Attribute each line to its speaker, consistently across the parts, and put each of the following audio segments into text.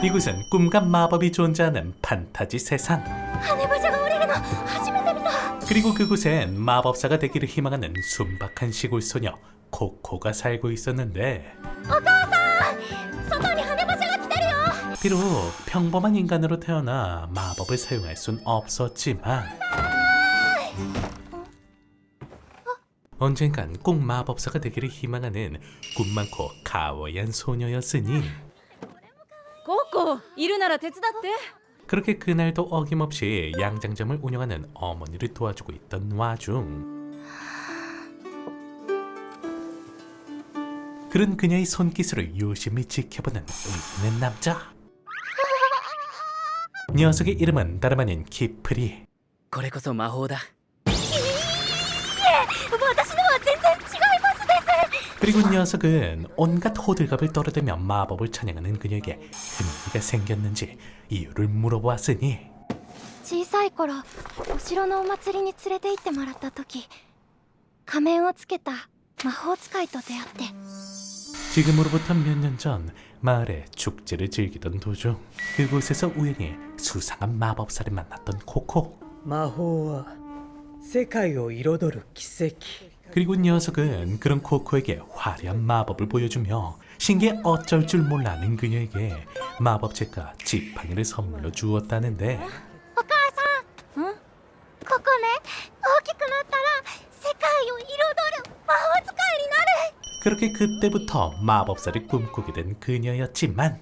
Speaker 1: 이곳은 꿈과 마법이 존재하는 판타지 세상.
Speaker 2: 羽馬車が降りるの初めて見た。
Speaker 1: 그리고 그곳엔 마법사가 되기를 희망하는 순박한 시골 소녀 코코가 살고 있었는데,
Speaker 2: お父さん、外に羽馬車が来てるよ。
Speaker 1: 비록 평범한 인간으로 태어나 마법을 사용할 순 없었지만 언젠간 꼭 마법사가 되기를 희망하는 꿈 많고 가와이한 소녀였으니
Speaker 2: ココ、いるなら手伝って。
Speaker 1: 그렇게 그날도 어김없이 양장점을 운영하는 어머니를 도와주고 있던 와중 그런 그녀의 손기술을 유심히 지켜보는 의리 있는 남자. 녀석의 이름은 다름 아닌 키프리.
Speaker 3: これこそ魔法だ。
Speaker 2: 私のは全然違いますです。
Speaker 1: 그리고 녀석은 온갖 호들갑을 떨어대며 마법을 찬양하는 그녀에게 흥미가 생겼는지 이유를 물어보았으니
Speaker 2: 小さい頃、お城のお祭りに連れて行ってもらった時、仮面をつけた魔法使いと出会って。
Speaker 1: 지금으로부터 몇 년 전 마을의 축제를 즐기던 도중 그곳에서 우연히 수상한 마법사를 만났던 코코.
Speaker 3: 魔法は世界を彩る奇跡。
Speaker 1: 그리고 녀석은 그런 코코에게 화려한 마법을 보여주며 신기해 어쩔 줄 몰라하는 그녀에게 마법책과 지팡이를 선물로 주었다는데
Speaker 2: お母さん、ここね、大きくなったら世界を彩る魔法使いになる。
Speaker 1: 그렇게 그때부터 마법사를 꿈꾸게 된 그녀였지만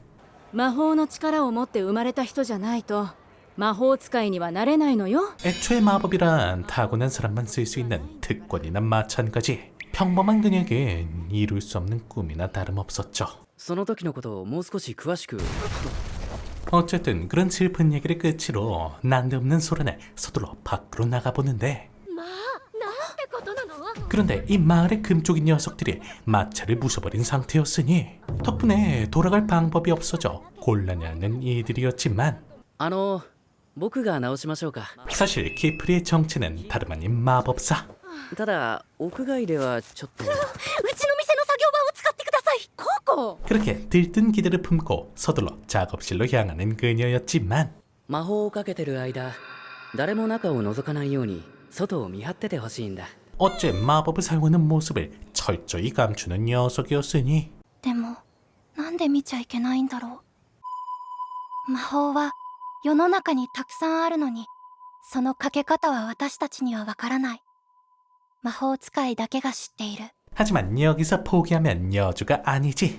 Speaker 4: 魔法の力を持って生まれた人じゃないと魔法使いにはなれないのよ。
Speaker 1: 애초에 마법이란 타고난 사람만 쓸 수 있는 특권이나 마찬가지. 평범한 그녀에겐 이룰 수 없는 꿈이나 다름없었죠.
Speaker 3: その時のことをもう少し詳しく。
Speaker 1: 어쨌든 그런 슬픈 얘기를 끝으로 난데없는 소란에 서둘러 밖으로 나가보는데
Speaker 2: まあ、なんてことなの。
Speaker 1: 그런데 이 마을의 금쪽인 녀석들이 마차를 부숴버린 상태였으니 덕분에 돌아갈 방법이 없어져 곤란해하는 이들이었지만
Speaker 3: 僕が直しましょうか。
Speaker 1: 사실 키프리의 정체는 다름 아닌 마법사.
Speaker 3: ただ屋外ではちょっと。
Speaker 2: うちの店の作業場を使ってください。
Speaker 4: ココ、
Speaker 1: 그렇게 들뜬 기대를 품고 서둘러 작업실로 향하는 그녀였지만
Speaker 3: 魔法をかけてる間、誰も中を覗かないように外を見張っててほしいんだ。
Speaker 1: 어째 마법을 사용하는 모습을 철저히 감추는 녀석이었으니
Speaker 2: でも、なんで見ちゃいけないんだろう。魔法は世の中にたくさんあるのに、そのかけ方は私たちにはわからない。魔法使いだけが知っている。
Speaker 1: 하지만 여기서 포기하면 여주가 아니지.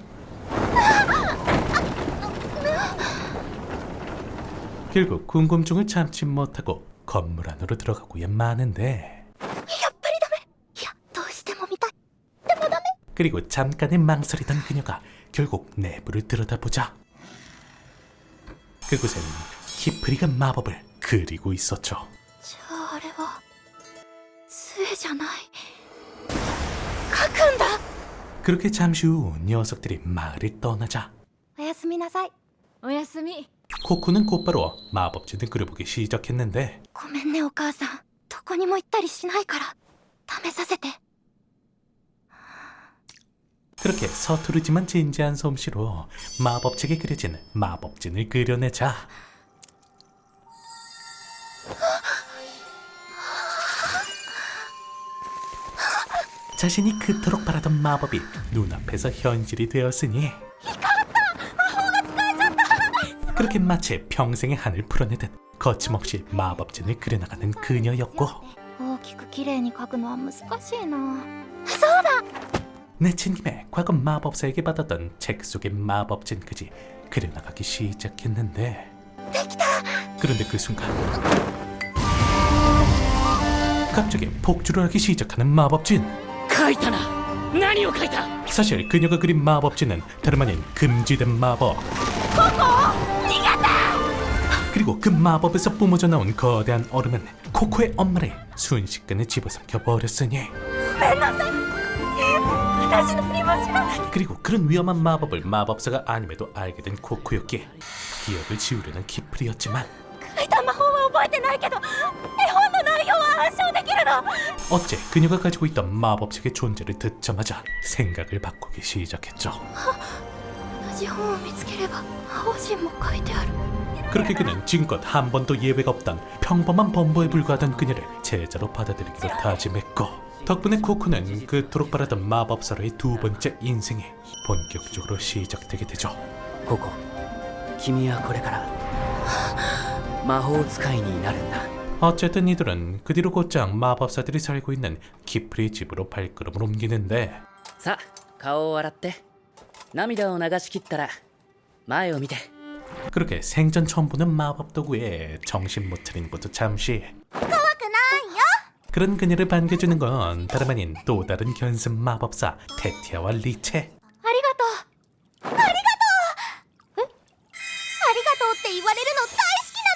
Speaker 1: 결국 궁금증을 참지 못하고 건물 안으로 들어가고야 마는데
Speaker 2: やっぱりダメ。いや、どうしても見たい。でもダメ。
Speaker 1: 그리고 잠깐의 망설이던 그녀가 결국 내부를 들여다보자 그곳엔 키프리가 마법을 그리고 있었죠.
Speaker 2: じゃああれは杖じゃない。書くんだ。
Speaker 1: 그렇게 잠시 후 녀석들이 마을을 떠나자
Speaker 2: おやすみなさい。
Speaker 4: おやすみ。
Speaker 1: 코코는 곧바로 마법진을 그려보기 시작했는데
Speaker 2: ごめんねお母さん。どこにも行ったりしないから試させて。
Speaker 1: 그렇게 서투르지만 진지한 솜씨로 마법책에 그려진 마법진을 그려내자 자신이 그토록 바라던 마법이 눈앞에서 현실이 되었으니 그렇게 마치 평생의 한을 풀어내듯 거침없이 마법진을 그려나가는 그녀였고
Speaker 2: 大きく綺麗に書くのは難しいな。
Speaker 1: 내친 김에 과거 마법사에게 받았던 책 속의 마법진까지 그려나가기 시작했는데 그런데 그 순간 갑자기 폭주를 하기 시작하는 마법진.
Speaker 3: 書いたな。何を書いた。
Speaker 1: 사실 그녀가 그린 마법진은 다름 아닌 금지된 마법. 그리고 그 마법에서 뿜어져 나온 거대한 얼음은 코코의 엄마를 순식간에 집어삼켜 버렸으니 그리고 그런 위험한 마법을 마법사가 아님에도 알게 된 코코였기에 기억을 지우려는 키프리였지만
Speaker 2: 書いた魔法は覚えてないけど、絵本の内容は暗唱できるの。
Speaker 1: 어째 그녀가 가지고 있던 마법책의 존재를 듣자마자 생각을 바꾸기 시작했죠.
Speaker 2: じ本を見つければ魔法陣も書いてある。
Speaker 1: 그렇게 그는 지금껏 한 번도 예외가 없던 평범한 범부에 불과하던 그녀를 제자로 받아들이기로 다짐했고, 덕분에 코코는 그토록 바라던 마법사로의 두 번째 인생이 본격적으로 시작되게 되죠.
Speaker 3: ココ、君はこれから魔法使いになるんだ。
Speaker 1: 어쨌든 이들은 그 뒤로 곧장 마법사들이 살고 있는 키프리 집으로 발걸음을 옮기는데,
Speaker 3: さあ、顔を洗って。涙を流しきったら前を見て。
Speaker 1: 그렇게 생전 처음 보는 마법 도구에 정신 못 차린 것도 잠시. 그런 그녀를 반겨주는 건 다름 아닌 또 다른 견습 마법사 테티아와 리체.
Speaker 2: ありがとう。ありがとう。え？ありがとうって言われるの大好きな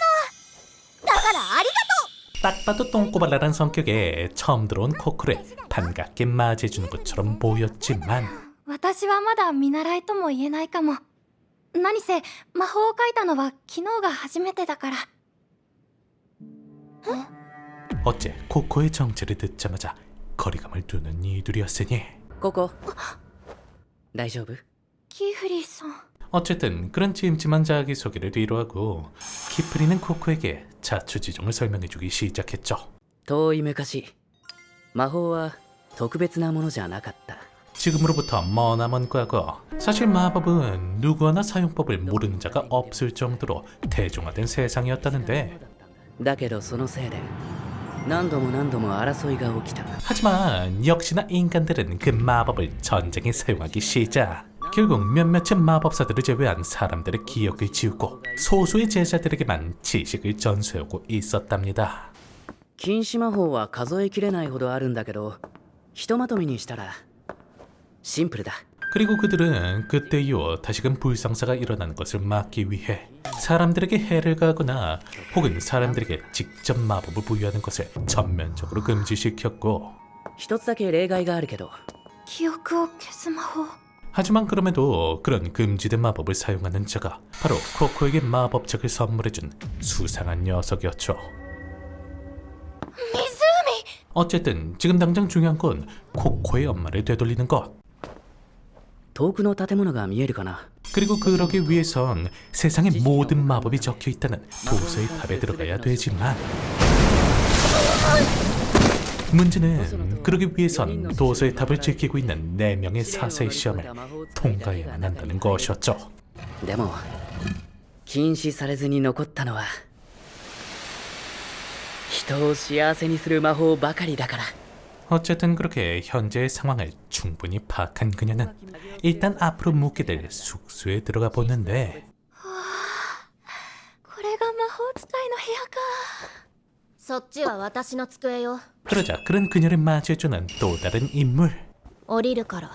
Speaker 2: の。だからありがとう。
Speaker 1: 딱 봐도 똥꼬발랄한 성격에 처음 들어온 코코를 반갑게 맞이해주는 것처럼 보였지만,
Speaker 2: 私はまだ見習いとも言えないかも。何せ魔法を書いたのは昨日が初めてだから。
Speaker 1: 어째 코코의 정체를 듣자마자 거리감을 두는 이들이었으니,
Speaker 3: ココ、大丈夫？
Speaker 2: キフリーさん。
Speaker 1: 어쨌든 그런 찜찜한 자기소개를 뒤로하고 키프리는 코코에게 자초지종을 설명해주기 시작했죠.
Speaker 3: 遠い昔、魔法は特別なものじゃなかった。
Speaker 1: 지금으로부터 머나먼 과거, 사실 마법은 누구나 사용법을 모르는 자가 없을 정도로 대중화된 세상이었다는데,
Speaker 3: だけどそのせいで何度も何度も争いが起きた。
Speaker 1: 하지만 역시나 인간들은 그 마법을 전쟁에 사용하기 시작. 결국 몇몇의 마법사들을 제외한 사람들의 기억을 지우고 소수의 제자들에게만 지식을 전수하고 있었답니다.
Speaker 3: 禁止魔法は数えきれないほどあるんだけど、ひとまとめにしたらシンプルだ。
Speaker 1: 그리고 그들은 그때 이후 다시금 불상사가 일어나는 것을 막기 위해 사람들에게 해를 가하거나 혹은 사람들에게 직접 마법을 부여하는 것을 전면적으로 금지시켰고,
Speaker 3: 一つだけ例外があるけど、
Speaker 2: 記憶を消す魔法。
Speaker 1: 하지만 그럼에도 그런 금지된 마법을 사용하는 자가 바로 코코에게 마법책을 선물해준 수상한 녀석이었죠.
Speaker 2: 湖。
Speaker 1: 어쨌든 지금 당장 중요한 건 코코의 엄마를 되돌리는 것.
Speaker 3: 遠くの建物が見えるかな。
Speaker 1: 그리고 그러기 위해선 세상의 모든 마법이 적혀있다는 도서의 탑에 들어가야 되지만, 문제는 그러기 위해선 도서의 탑을 지키고 있는 4명의 사세의 시험을 통과해야만 한다는 것이었죠.
Speaker 3: でも禁止されずに残ったのは人を幸せにする魔法ばかりだから。
Speaker 1: 어쨌든 그렇게 현재의 상황을 충분히 파악한 그녀는 일단 앞으로 묵게 될 숙소에 들어가 보는데,
Speaker 2: これが魔法使いの部屋か。そっちは私の机よ。
Speaker 1: 그러자 그런 그녀를 맞이해주는 또 다른 인물.
Speaker 2: 降りるから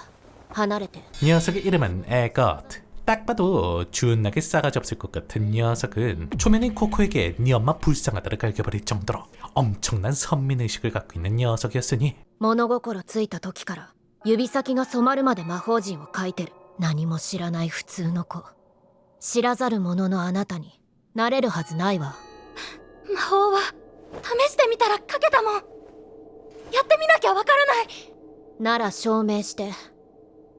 Speaker 2: 離れて。
Speaker 1: 녀석의 이름은 에거트. 딱 봐도 준하게 싸가지 없을 것 같은 녀석은 초면인 코코에게 네 엄마 불쌍하다를 갈겨버릴 정도로 엄청난 선민의식을 갖고 있는 녀석이었으니,
Speaker 2: 物心ついた時から指先が染まるまで魔法陣を書いてる。何も知らない普通の子。知らざる者のあなたになれるはずないわ。魔法は試してみたら書けたもん。やってみなきゃわからない。なら証明して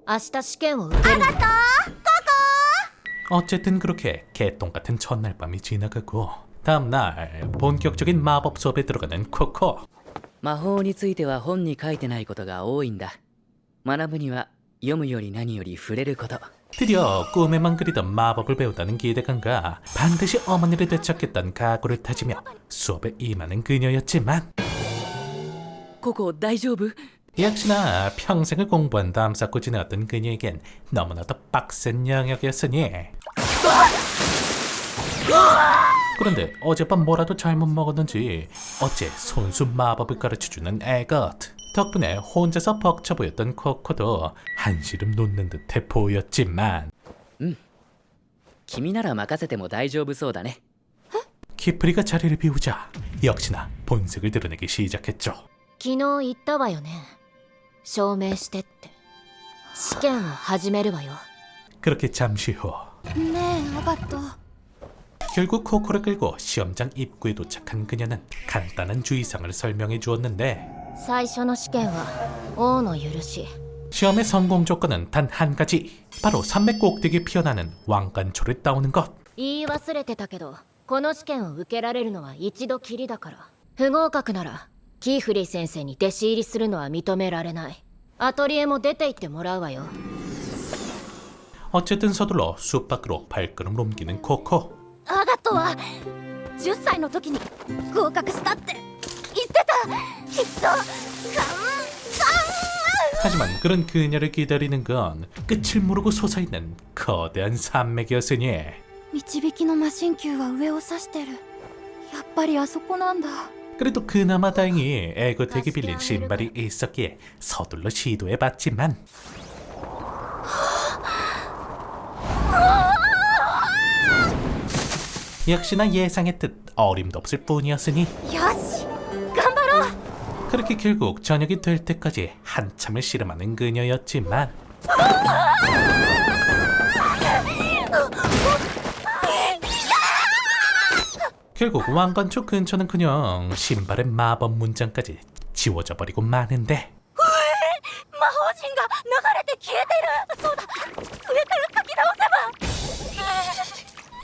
Speaker 2: 明日試験を受ける。あがとう。
Speaker 1: 어쨌든 그렇게 개똥 같은 첫날 밤이 지나가고 다음날 본격적인 마법 수업에 들어가는 코코.
Speaker 3: 魔法については本に書いてないことが多いんだ。学ぶには読むより何より触れること。
Speaker 1: 드디어 꿈에만 그리던 마법을 배우다는 기대감과 반드시 어머니를 되찾겠다는 각오를 다지며 수업에 임하는 그녀였지만,
Speaker 3: ココ大丈夫？
Speaker 1: 역시나 평생을 공부한 다음 쌓고 지내왔던 그녀에겐 너무나도 빡센 영역이었으니, 그런데 어젯밤 뭐라도 잘못 먹었는지 어째 손수 마법을 가르쳐주는 에거트 덕분에 혼자서 벅차 보였던 코코도 한시름 놓는 듯해 보였지만,
Speaker 3: 君なら任せても大丈夫そうだね。
Speaker 1: 키프리가 자리를 비우자 역시나 본색을 드러내기 시작했죠.
Speaker 2: 昨日言ったわよね。証明してって。試験を始めるわよ。
Speaker 1: 그렇게 잠시 후
Speaker 2: ねえ、アガト。
Speaker 1: 결국 코코를 끌고 시험장 입구에 도착한 그녀는 간단한 주의사항을 설명해 주었는데,
Speaker 2: 最初の試験は王の許し
Speaker 1: 시험의 성공 조건은 단 한 가지. 바로 산맥 꼭대기에 피어나는 왕관초를 따오는 것.
Speaker 5: 言い忘れてたけどこの試験を受けられるのは一度きりだから不合格ならキーフリー先生に弟子入りするのは認められない。アトリエも出て行ってもらうわよ。
Speaker 1: 어쨌든 서둘러 숲 밖으로 발걸음을 옮기는 코코.
Speaker 2: アガトは10歳の時に合格したって言ってた。きっと
Speaker 1: 하지만 그런 그녀를 기다리는 건 끝을 모르고 솟아있는 거대한 산맥이었으니
Speaker 2: 導きの魔神球は上を指してる。やっぱりあそこなんだ。
Speaker 1: 그래도 그나마 다행히 에그텍이 빌린 신발이 있었기에 서둘러 시도해봤지만 역시나 예상했듯 어림도 없을 뿐이었으니
Speaker 2: よし頑張ろう。
Speaker 1: 그렇게 결국 저녁이 될 때까지 한참을 씨름하는 그녀였지만 결국 왕관초 근처는 그냥 신발의 마법 문장까지 지워져 버리고 마는데
Speaker 2: 魔法陣が流れて消えてる。そうだ、上から書き直せば。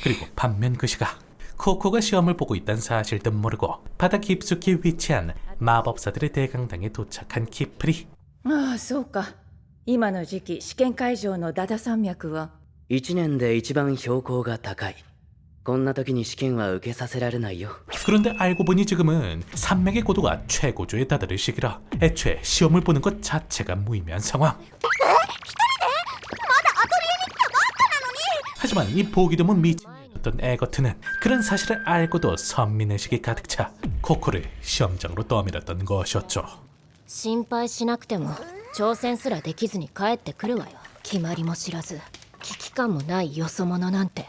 Speaker 1: 그리고 반면 그 시각 코코가 시험을 보고 있다는 사실도 모르고 바다 깊숙이 위치한 마법사들의 대강당에 도착한 키프리.
Speaker 6: ああそうか今の時期試験会場のダダ山脈は
Speaker 3: 1年で一番標高が高い。こんな時に試験は受けさせられないよ。
Speaker 1: 그런데 알고 보니 지금은 산맥의 고도가 최고조에 다다를 시기라 애초에 시험을 보는 것 자체가 무의미한 상황. 하지만 이 보기 드문 미친이었던 에거트는 그런 사실을 알고도 선민의식이 가득 차 코코를 시험장으로 떠밀었던 것이었죠.
Speaker 5: 心配しなくても挑戦すらできずに帰ってくるわよ。決まりも知らず危機感もないよそ者なんて。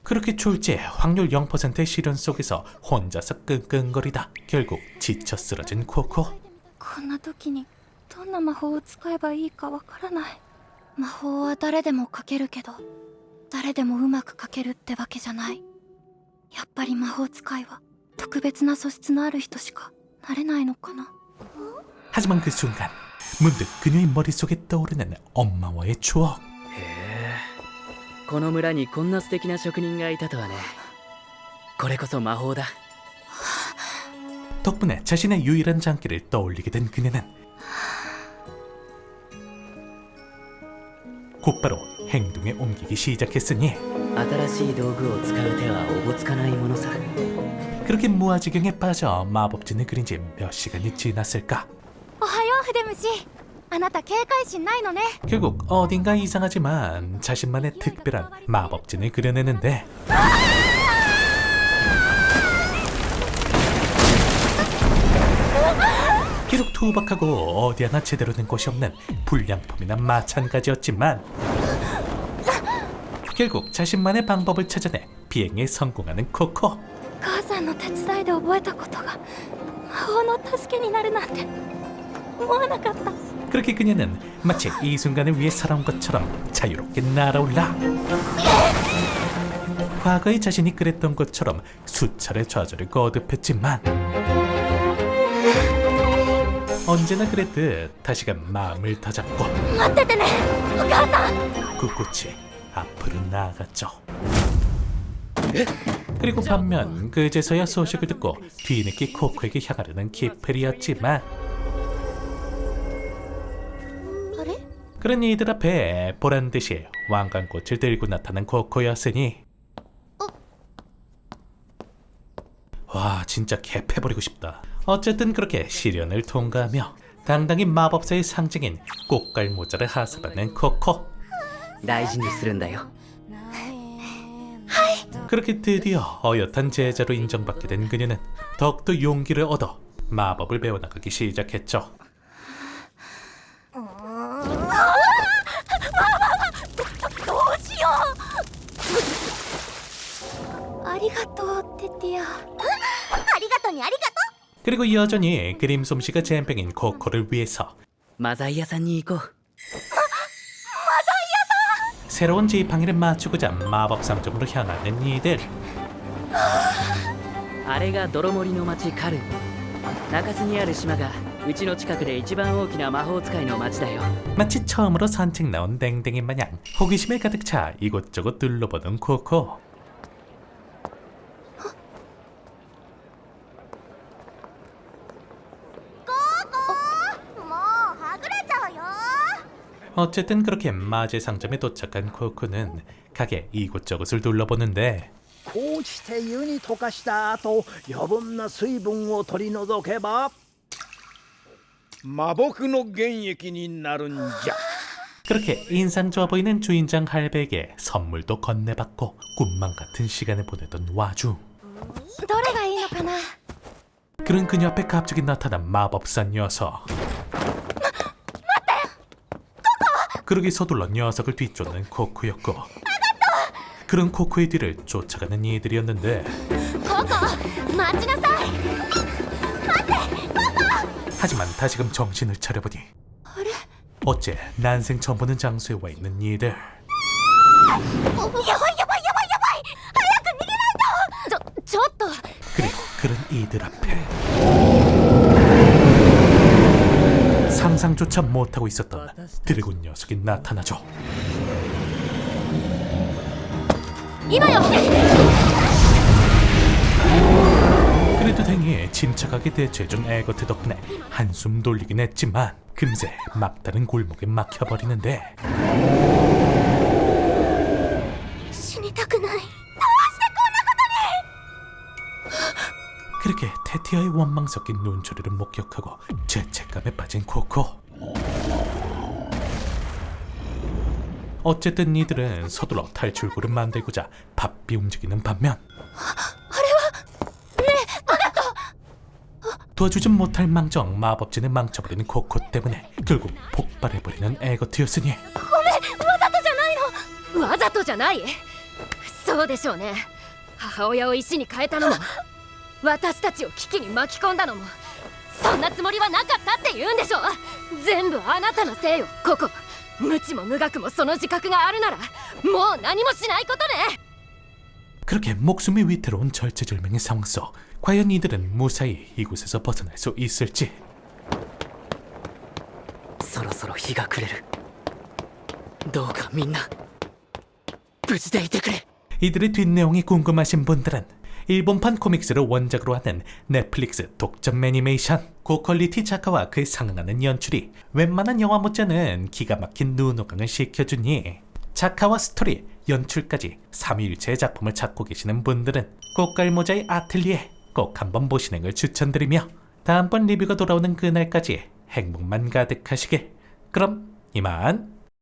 Speaker 1: 그렇게 졸지에 확률 0%의 시련 속에서 혼자서 끙끙거리다 결국 지쳐 쓰러진 코코.
Speaker 2: こんな時にどんな魔法を使えばいいかわからない。魔法は誰でもかけるけど誰でもうまくかけるってわけじゃない。やっぱり魔法使いは特別な素質のある人しかなれないのかな。
Speaker 1: 하지만 그 순간 문득 그녀의 머릿속에 떠오르는 엄마와의 추억.
Speaker 3: へえ、この村にこんな素敵な職人がいたとはね。これこそ魔法だ。
Speaker 1: 덕분에 자신의 유일한 장기를 떠올리게 된 그녀는 곧바로 행동에 옮기기 시작했으니
Speaker 3: 新しい道具を使う手はおぼつかないものさ。
Speaker 1: 그렇게 무아지경에 빠져 마법진을 그린 지 몇 시간이 지났을까.
Speaker 2: おはよう筆虫。あなた警戒心ないのね。
Speaker 1: 결국 어딘가 이상하지만 자신만의 특별한 마법진을 그려내는데 비록 투박하고 어디 하나 제대로 된 곳이 없는 불량품이나 마찬가지였지만 결국 자신만의 방법을 찾아내 비행에 성공하는 코코.
Speaker 2: 母さんの手伝いで覚えたことが魔法の助けになるなんて思わなかった。
Speaker 1: 그렇게 그녀는 마치 이 순간을 위해 살아온 것처럼 자유롭게 날아올라 과거의 자신이 그랬던 것처럼 수차례 좌절을 거듭했지만 언제나 그랬듯 다시금 마음을 다잡고
Speaker 2: 待っててね、お母さん。
Speaker 1: 굳굳이 앞으로 나아갔죠. 그리고 반면 그제서야 소식을 듣고 뒤늦게 코코에게 향하려는 키프리였지만
Speaker 2: あれ？
Speaker 1: 그런 이들 앞에 보란듯이 왕관꽃을 들고 나타난 코코였으니 와 진짜 개패버리고 싶다. 어쨌든 그렇게 시련을 통과하며 당당히 마법사의 상징인 꽃갈 모자를 하사받는 코코.
Speaker 3: 大事にするんだよ。
Speaker 1: 그렇게 드디어 어엿한 제자로 인정받게 된 그녀는 더욱더 용기를 얻어 마법을 배워나가기 시작했죠.
Speaker 2: ありがとうテティア。ありがとうにありがと
Speaker 1: 그리고 여전히 그림 솜씨가 잼병인 코코를 위해서
Speaker 3: マザイ屋さんに行こう。
Speaker 1: 새로운 지팡이를 맞추고자 마법 상점으로 향하는 이들.
Speaker 3: あれが泥森の町カルン。中州にある島がうちの近くで一番大きな魔法使いの町だよ。
Speaker 1: 마치 처음으로 산책 나온 댕댕이 마냥 호기심에 가득 차 이곳저곳 둘러보는 코코. 어쨌든 그렇게 마제 상점에 도착한 코코는 가게 이곳저곳을 둘러보는데
Speaker 7: こうして湯に溶かした後余分な水分を取り除けば魔木の原液になるんじゃ。
Speaker 1: 그렇게 인상 좋아 보이는 주인장 할배에게 선물도 건네받고 꿈만 같은 시간을 보내던 와중
Speaker 2: どれがいいのかな。
Speaker 1: 그런 그녀 앞에 갑자기 나타난 마법사 녀석. 그러기 서둘러 녀석을 뒤쫓는 코코였고 그런 코코의 뒤를 쫓아가는 이들이었는데
Speaker 2: ココ、待ちなさい。
Speaker 1: 하지만 다시금 정신을 차려보니 어째 난생 처음 보는 장소에 와 있는 이들.
Speaker 2: やばいやばいやばいやばい。早く逃げないと。ちょっと。
Speaker 1: 그리고 그런 이들 앞에 상상조차 못하고 있었던 드래곤 녀석이 나타나죠.
Speaker 2: 今よ。
Speaker 1: 그래도 다행히 침착하게 대처해준 에거트 덕분에 한숨 돌리긴 했지만 금세 막다른 골목에 막혀버리는데
Speaker 2: 死にたくない。
Speaker 1: 그렇게 테티아의 원망 섞인 눈초리를 목격하고 죄책감에 빠진 코코. 어쨌든 이들은 서둘러 탈출구를 만들고자 바삐 움직이는 반면 도와주진 못할 망정 마법진을 망쳐버리는 코코 때문에 결국 폭발해버리는 에거트였으니
Speaker 5: わざとじゃないそうでしょうね。母親を石に変えたのも私たちを危機に巻き込んだのもそんなつもりはなかったって言うんでしょ。全部あなたのせいよココ。無知も無学もその自覚があるならもう何もしないことね。
Speaker 1: 그렇게 목숨이 위태로운 절체절명의 상황 속 과연 이들은 무사히 이곳에서 벗어날 수 있을지.
Speaker 3: そろそろ日が暮れる。どうかみんな無事でいてくれ。
Speaker 1: 이들의 뒷내용이 궁금하신 분들은 일본판 코믹스를 원작으로 하는 넷플릭스 독점 애니메이션 고퀄리티 작화와 그에 상응하는 연출이 웬만한 영화 못지않은 기가 막힌 눈호강을 시켜주니 작화와 스토리, 연출까지 삼위일체의 작품을 찾고 계시는 분들은 꽃갈모자의 아틀리에 꼭 한번 보시는 걸 추천드리며 다음번 리뷰가 돌아오는 그날까지 행복만 가득하시길. 그럼 이만.